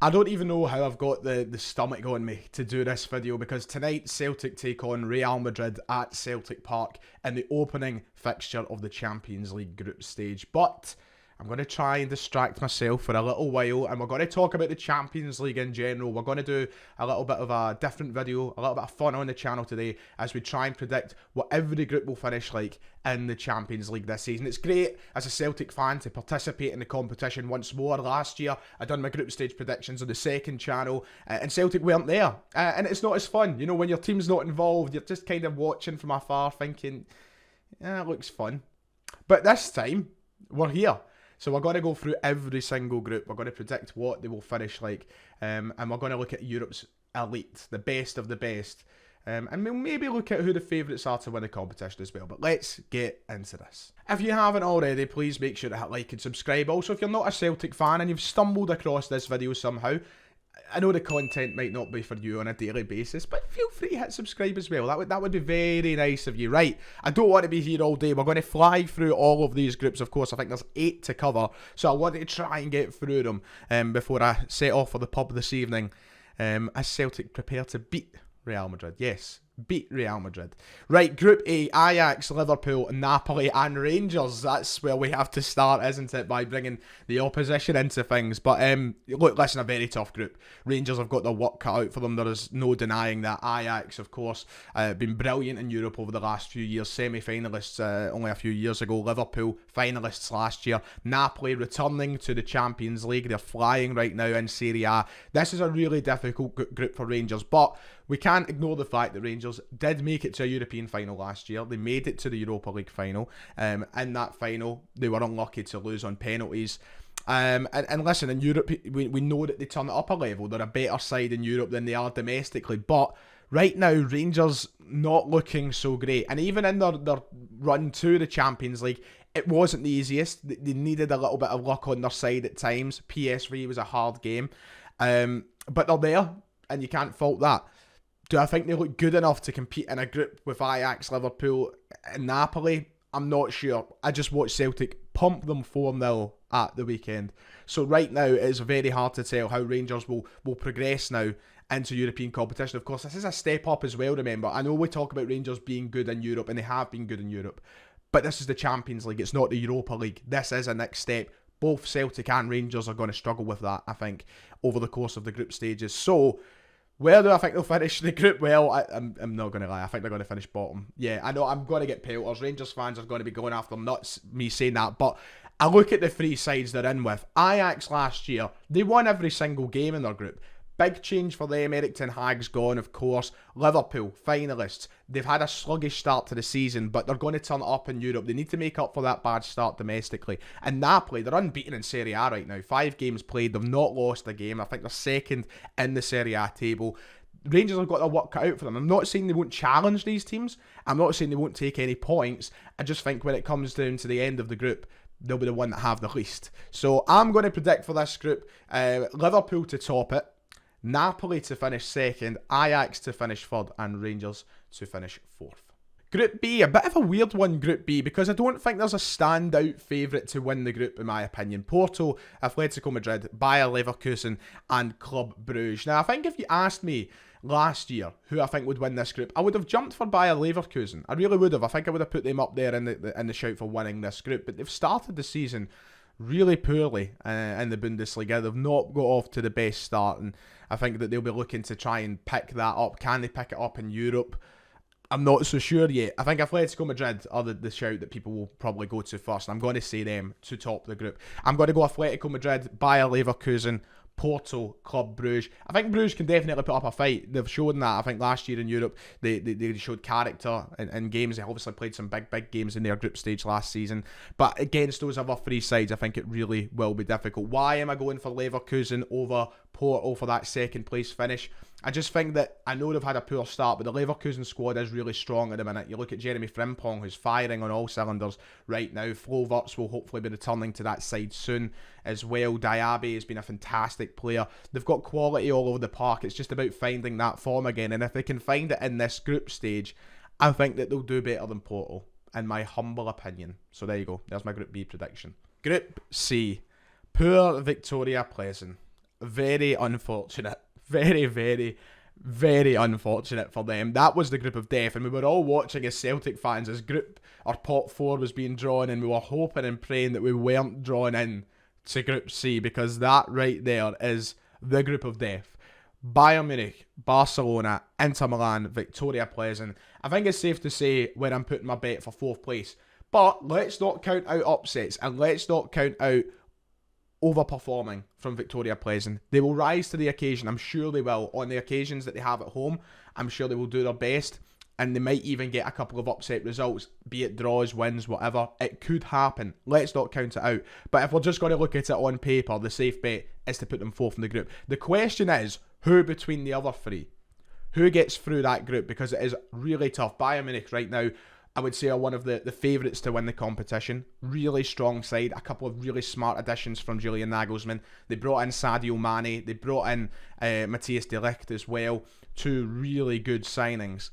I don't even know how I've got the stomach on me to do this video, because tonight Celtic take on Real Madrid at Celtic Park in the opening fixture of the Champions League group stage. But I'm going to try and distract myself for a little while, and we're going to talk about the Champions League in general. We're going to do a little bit of a different video, a little bit of fun on the channel today as we try and predict what every group will finish like in the Champions League this season. It's great as a Celtic fan to participate in the competition once more. Last year I done my group stage predictions on the second channel and Celtic weren't there, and it's not as fun, you know, when your team's not involved. You're just kind of watching from afar thinking, yeah, it looks fun. But this time we're here. So we're going to go through every single group. We're going to predict what they will finish like. And we're going to look at Europe's elite, the best of the best. And we'll maybe look at who the favourites are to win the competition as well. But let's get into this. If you haven't already, please make sure to hit like and subscribe. Also, if you're not a Celtic fan and you've stumbled across this video somehow, I know the content might not be for you on a daily basis, but feel free to hit subscribe as well. That would be very nice of you. Right, I don't want to be here all day. We're going to fly through all of these groups, of course. I think there's 8 to cover, so I want to try and get through them before I set off for the pub this evening. As Celtic prepare to beat Real Madrid. Yes, beat Real Madrid. Right, Group A, Ajax, Liverpool, Napoli and Rangers. That's where we have to start, isn't it, by bringing the opposition into things. But look, listen, a very tough group. Rangers have got their work cut out for them. There is no denying that. Ajax, of course, been brilliant in Europe over the last few years. Semi-finalists only a few years ago. Liverpool, finalists last year. Napoli returning to the Champions League. They're flying right now in Serie A. This is a really difficult group for Rangers, but we can't ignore the fact that Rangers did make it to a European final last year. They made it to the Europa League final. In that final, they were unlucky to lose on penalties. And listen, in Europe, we know that they turn it up a level. They're a better side in Europe than they are domestically. But right now, Rangers not looking so great. And even in their run to the Champions League, it wasn't the easiest. They needed a little bit of luck on their side at times. PSV was a hard game. But they're there, and you can't fault that. Do I think they look good enough to compete in a group with Ajax, Liverpool and Napoli? I'm not sure. I just watched Celtic pump them 4-0 at the weekend. So right now, it is very hard to tell how Rangers will progress now into European competition. Of course, this is a step up as well, remember. I know we talk about Rangers being good in Europe, and they have been good in Europe. But this is the Champions League. It's not the Europa League. This is a next step. Both Celtic and Rangers are going to struggle with that, I think, over the course of the group stages. So where do I think they'll finish the group? Well, I'm not going to lie. I think they're going to finish bottom. Yeah, I know I'm going to get pelters. Rangers fans are going to be going after them, not me saying that. But I look at the 3 sides they're in with. Ajax last year, they won every single game in their group. Big change for them. Eric Ten Hag's gone, of course. Liverpool, finalists. They've had a sluggish start to the season, but they're going to turn it up in Europe. They need to make up for that bad start domestically. And Napoli, they're unbeaten in Serie A right now. 5 games played. They've not lost a game. I think they're second in the Serie A table. Rangers have got their work cut out for them. I'm not saying they won't challenge these teams. I'm not saying they won't take any points. I just think when it comes down to the end of the group, they'll be the one that have the least. So I'm going to predict for this group, Liverpool to top it, Napoli to finish second, Ajax to finish third, and Rangers to finish fourth. Group B, a bit of a weird one, Group B, because I don't think there's a standout favourite to win the group, in my opinion. Porto, Atletico Madrid, Bayer Leverkusen, and Club Brugge. Now, I think if you asked me last year who I think would win this group, I would have jumped for Bayer Leverkusen. I really would have. I think I would have put them up there in the shout for winning this group. But they've started the season really poorly in the Bundesliga. They've not got off to the best start, and I think that they'll be looking to try and pick that up. Can they pick it up in Europe? I'm not so sure yet. I think Atletico Madrid are the shout that people will probably go to first, and I'm going to say them to top the group. I'm going to go Atletico Madrid, Bayer Leverkusen, Porto, Club Brugge. I think Brugge can definitely put up a fight. They've shown that. I think last year in Europe, they showed character in games. They obviously played some big games in their group stage last season. But against those other 3 sides, I think it really will be difficult. Why am I going for Leverkusen over Porto for that second place finish? I just think that, I know they've had a poor start, but the Leverkusen squad is really strong at the minute. You look at Jeremy Frimpong, who's firing on all cylinders right now. Flo Wirtz will hopefully be returning to that side soon as well. Diaby has been a fantastic player. They've got quality all over the park. It's just about finding that form again. And if they can find it in this group stage, I think that they'll do better than Porto, in my humble opinion. So there you go. There's my Group B prediction. Group C. Poor Victoria Pleasant. very unfortunate. Very, very, very unfortunate for them. That was the group of death, and we were all watching as Celtic fans as our pot 4 was being drawn, and we were hoping and praying that we weren't drawn in to Group C, because that right there is the group of death. Bayern Munich, Barcelona, Inter Milan, Victoria Pleasant. I think it's safe to say where I'm putting my bet for 4th place. But let's not count out upsets, and let's not count out overperforming from Victoria Pleasant. They will rise to the occasion. I'm sure they will. On the occasions that they have at home, I'm sure they will do their best, and they might even get a couple of upset results, be it draws, wins, whatever. It could happen. Let's not count it out. But if we're just going to look at it on paper, the safe bet is to put them 4th in the group. The question is, who between the other 3? Who gets through that group? Because it is really tough. Bayern Munich right now, I would say, are one of the favourites to win the competition. Really strong side. A couple of really smart additions from Julian Nagelsmann. They brought in Sadio Mane. They brought in Matthias de Ligt as well. 2 really good signings.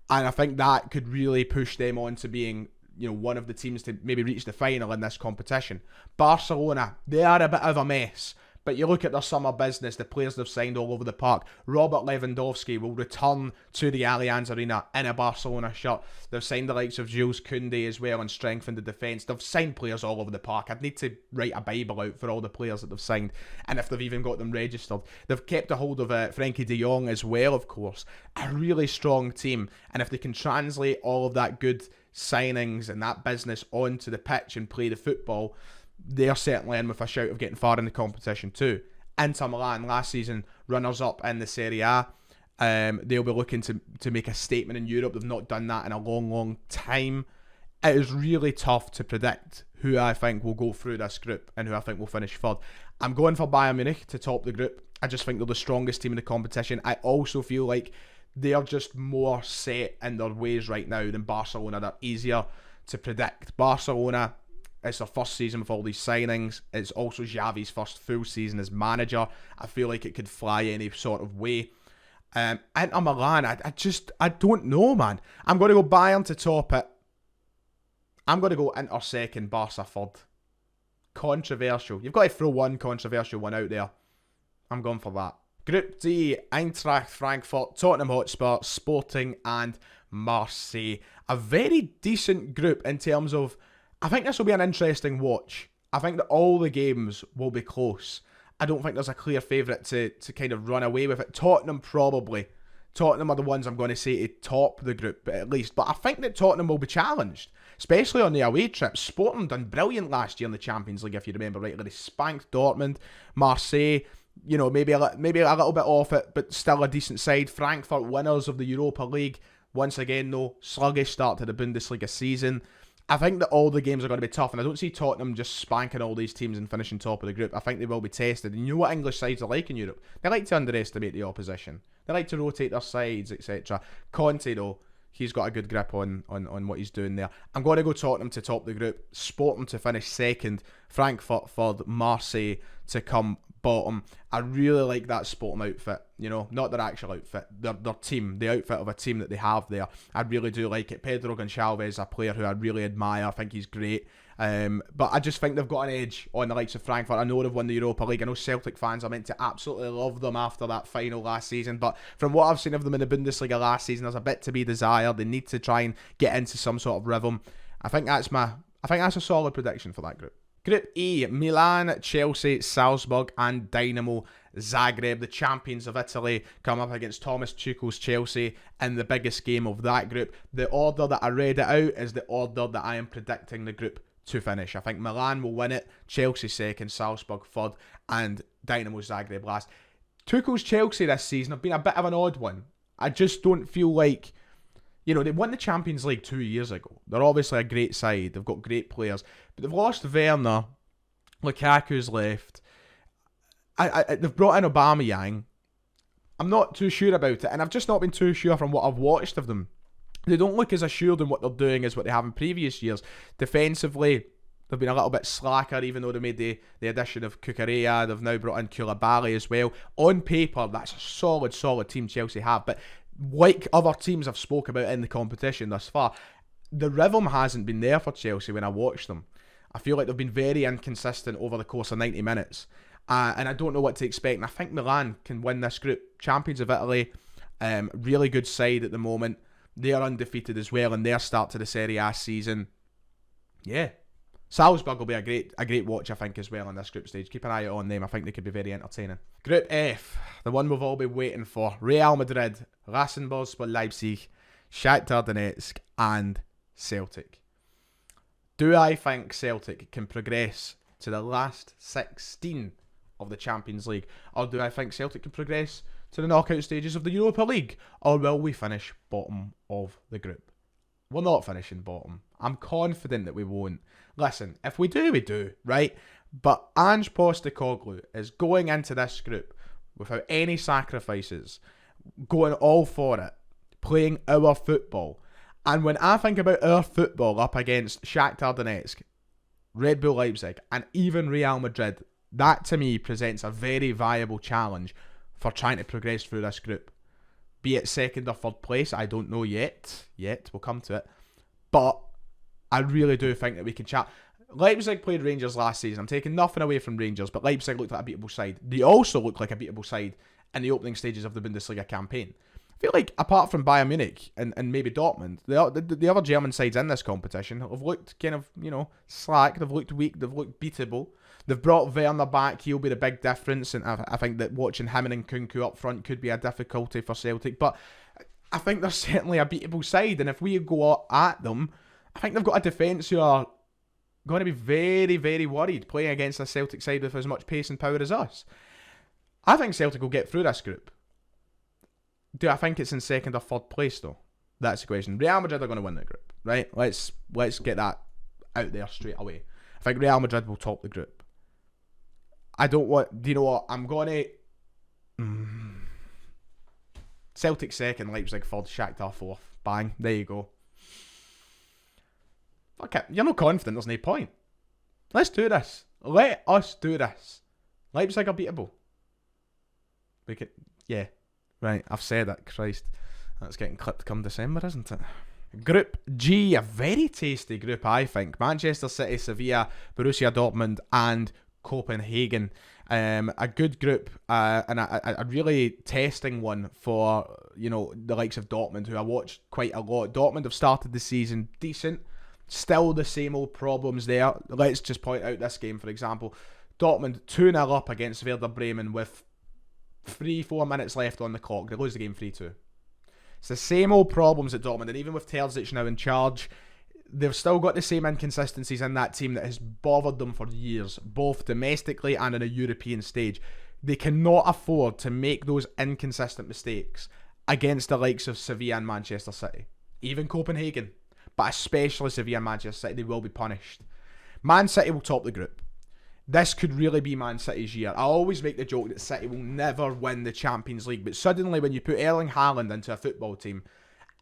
And I think that could really push them on to being, one of the teams to maybe reach the final in this competition. Barcelona, they are a bit of a mess. But you look at their summer business, the players they've signed all over the park. Robert Lewandowski will return to the Allianz Arena in a Barcelona shirt. They've signed the likes of Jules Koundé as well and strengthened the defence. They've signed players all over the park. I'd need to write a Bible out for all the players that they've signed, and if they've even got them registered. They've kept a hold of Frenkie de Jong as well, of course. A really strong team, and if they can translate all of that good signings and that business onto the pitch and play the football, they're certainly in with a shout of getting far in the competition too. Inter Milan, last season runners-up in the Serie A. They'll be looking to make a statement in Europe. They've not done that in a long, long time. It is really tough to predict who I think will go through this group and who I think will finish 3rd. I'm going for Bayern Munich to top the group. I just think they're the strongest team in the competition. I also feel like they are just more set in their ways right now than Barcelona. They're easier to predict. Barcelona, it's their first season with all these signings. It's also Xavi's first full season as manager. I feel like it could fly any sort of way. Inter Milan, I don't know, man. I'm going to go Bayern to top it. I'm going to go Inter 2nd, Barca 3rd. Controversial. You've got to throw one controversial one out there. I'm going for that. Group D, Eintracht Frankfurt, Tottenham Hotspur, Sporting and Marseille. A very decent group in terms of, I think this will be an interesting watch. I think that all the games will be close. I don't think there's a clear favourite to kind of run away with it. Tottenham probably. Tottenham are the ones I'm going to say to top the group at least. But I think that Tottenham will be challenged, especially on the away trips. Sporting done brilliant last year in the Champions League, if you remember rightly. They spanked Dortmund. Marseille, maybe a little bit off it, but still a decent side. Frankfurt, winners of the Europa League. Once again, though, sluggish start to the Bundesliga season. I think that all the games are going to be tough, and I don't see Tottenham just spanking all these teams and finishing top of the group. I think they will be tested. And you know what English sides are like in Europe? They like to underestimate the opposition. They like to rotate their sides, etc. Conte, though, he's got a good grip on what he's doing there. I'm going to go Tottenham to top the group, Sporting to finish 2nd, Frankfurt 3rd, Marseille to come bottom. I really like that Sporting outfit, not their actual outfit, their team, the outfit of a team that they have there. I really do like it. Pedro Gonçalves is a player who I really admire. I think he's great. But I just think they've got an edge on the likes of Frankfurt. I know they've won the Europa League. I know Celtic fans are meant to absolutely love them after that final last season, but from what I've seen of them in the Bundesliga last season, there's a bit to be desired. They need to try and get into some sort of rhythm. I think that's a solid prediction for that group. Group E, Milan, Chelsea, Salzburg and Dynamo Zagreb, the champions of Italy, come up against Thomas Tuchel's Chelsea in the biggest game of that group. The order that I read it out is the order that I am predicting the group to finish. I think Milan will win it, Chelsea 2nd, Salzburg 3rd and Dynamo Zagreb last. Tuchel's Chelsea this season have been a bit of an odd one. I just don't feel like, they won the Champions League 2 years ago. They're obviously a great side. They've got great players. But they've lost Werner. Lukaku's left. They've brought in Aubameyang. I'm not too sure about it. And I've just not been too sure from what I've watched of them. They don't look as assured in what they're doing as what they have in previous years. Defensively, they've been a little bit slacker, even though they made the addition of Cucurella. They've now brought in Koulibaly as well. On paper, that's a solid team Chelsea have. But like other teams I've spoke about in the competition thus far, the rhythm hasn't been there for Chelsea when I watch them. I feel like they've been very inconsistent over the course of 90 minutes. And I don't know what to expect. And I think Milan can win this group. Champions of Italy, really good side at the moment. They are undefeated as well in their start to the Serie A season. Yeah. Salzburg will be a great watch, I think, as well in this group stage. Keep an eye on them. I think they could be very entertaining. Group F, the one we've all been waiting for. Real Madrid, Rasenballspor Leipzig, Shakhtar Donetsk, and Celtic. Do I think Celtic can progress to the last 16 of the Champions League? Or do I think Celtic can progress to the knockout stages of the Europa League? Or will we finish bottom of the group? We're not finishing bottom. I'm confident that we won't. Listen, if we do, we do, right? But Ange Postecoglou is going into this group without any sacrifices, going all for it, playing our football. And when I think about our football up against Shakhtar Donetsk, Red Bull Leipzig, and even Real Madrid, that to me presents a very viable challenge for trying to progress through this group. Be it second or third place, I don't know yet. We'll come to it. But I really do think that we can chat. Leipzig played Rangers last season. I'm taking nothing away from Rangers, but Leipzig looked like a beatable side. They also look like a beatable side in the opening stages of the Bundesliga campaign. I feel like, apart from Bayern Munich and maybe Dortmund, the other German sides in this competition have looked kind of, slack. They've looked weak. They've looked beatable. They've brought Werner back. He'll be the big difference. And I think that watching him and Nkunku up front could be a difficulty for Celtic. But I think they're certainly a beatable side. And if we go at them, I think they've got a defence who are going to be very, very worried playing against a Celtic side with as much pace and power as us. I think Celtic will get through this group. Do I think it's in second or third place though? That's the question. Real Madrid are going to win the group, right? Let's get that out there straight away. I think Real Madrid will top the group. Do you know what? I'm going to... Celtic second, Leipzig third, Shakhtar fourth. Bang. There you go. Okay, you're not confident, there's no point. Let's do this. Let us do this. Leipzig are beatable. We could... Yeah. Right, I've said it. Christ. That's getting clipped come December, isn't it? Group G, a very tasty group, I think. Manchester City, Sevilla, Borussia Dortmund, and Copenhagen. A good group and a really testing one for, the likes of Dortmund, who I watched quite a lot. Dortmund have started the season decent. Still the same old problems there. Let's just point out this game, for example. Dortmund 2-0 up against Werder Bremen with 3-4 minutes left on the clock. They lose the game 3-2. It's the same old problems at Dortmund, and even with Terzic now in charge, they've still got the same inconsistencies in that team that has bothered them for years, both domestically and on a European stage. They cannot afford to make those inconsistent mistakes against the likes of Sevilla and Manchester City. Even Copenhagen, but especially Sevilla and Manchester City, they will be punished. Man City will top the group. This could really be Man City's year. I always make the joke that City will never win the Champions League, but suddenly when you put Erling Haaland into a football team,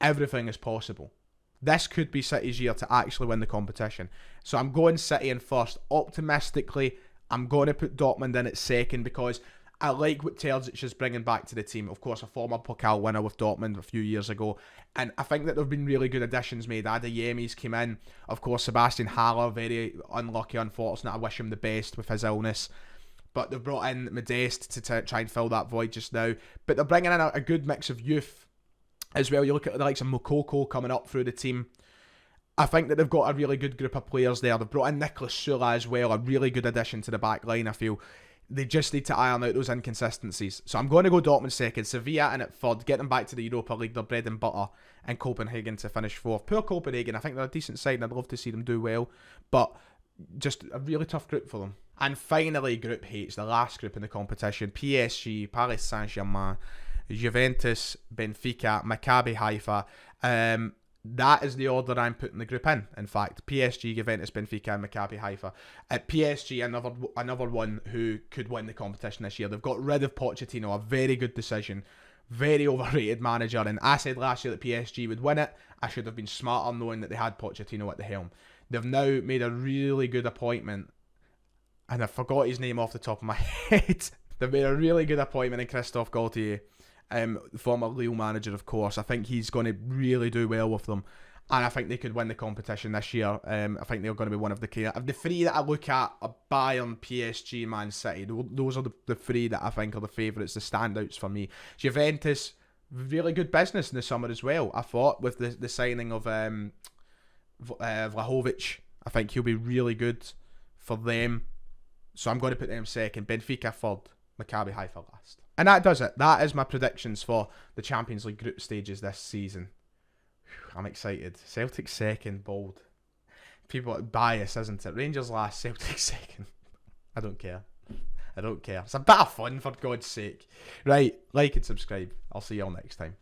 everything is possible. This could be City's year to actually win the competition. So I'm going City in first. Optimistically, I'm going to put Dortmund in at second because I like what Terzic is bringing back to the team. Of course, a former Pokal winner with Dortmund a few years ago. And I think that there have been really good additions made. Adeyemi's came in. Of course, Sebastian Haller, very unlucky, unfortunate. I wish him the best with his illness. But they've brought in Modeste to try and fill that void just now. But they're bringing in a good mix of youth as well. You look at the likes of Moukoko coming up through the team. I think that they've got a really good group of players there. They've brought in Nicolas Sula as well, a really good addition to the back line, I feel. They just need to iron out those inconsistencies. So I'm going to go Dortmund second, Sevilla in at third, get them back to the Europa League, their bread and butter, and Copenhagen to finish fourth. Poor Copenhagen, I think they're a decent side and I'd love to see them do well, but just a really tough group for them. And finally, Group H, the last group in the competition, PSG, Paris Saint-Germain, Juventus, Benfica, Maccabi Haifa. That is the order I'm putting the group in fact. PSG, Juventus, Benfica and Maccabi Haifa. At PSG, another one who could win the competition this year. They've got rid of Pochettino, a very good decision. Very overrated manager. And I said last year that PSG would win it. I should have been smarter knowing that they had Pochettino at the helm. They've now made a really good appointment. And I forgot his name off the top of my head. They've made a really good appointment in Christophe Galtier. Former Lille manager, of course. I think he's going to really do well with them. And I think they could win the competition this year. I think they're going to be one of the three that I look at are Bayern, PSG, Man City. Those are the three that I think are the favourites, the standouts for me. Juventus, really good business in the summer as well, I thought, with the signing of Vlahovic. I think he'll be really good for them. So I'm going to put them second. Benfica third. Maccabi Haifa last. And that does it. That is my predictions for the Champions League group stages this season. I'm excited. Celtic second, bold. People bias, isn't it? Rangers last, Celtic second. I don't care. I don't care. It's a bit of fun, for God's sake. Right, like and subscribe. I'll see you all next time.